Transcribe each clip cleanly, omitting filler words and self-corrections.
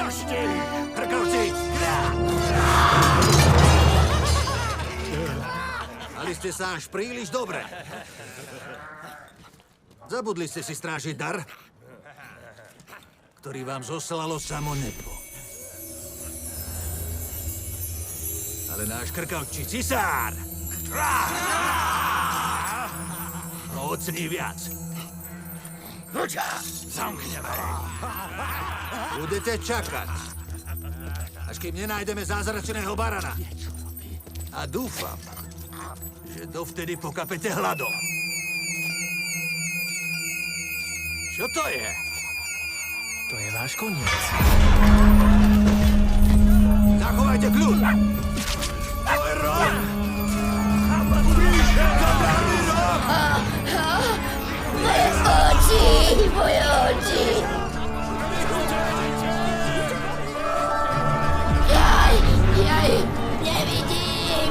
Kosti! Krkovci! Mali ste sa až príliš dobre. Zabudli ste si strážiť dar, ktorý vám zoslalo samo nebo. Ale náš krkavčí cisár mocný viac. Ľudia, zamkneme. Budete čakať, až kým nenájdeme zázračného barana. A dúfam, že dovtedy pokapete hladom. Čo to je? To je váš koniec. Zachovajte kľud! To je roh! Moje oči! Ja ich nevidím!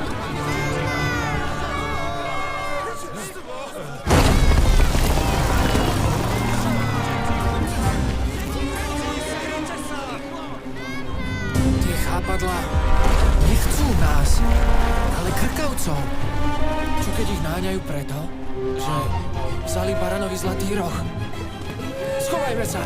Tie chápadlá nechcú nás, ale krkavcov. Čo keď ich náňajú preto, že vzali baranovi zlatý roh? Schovajme sa!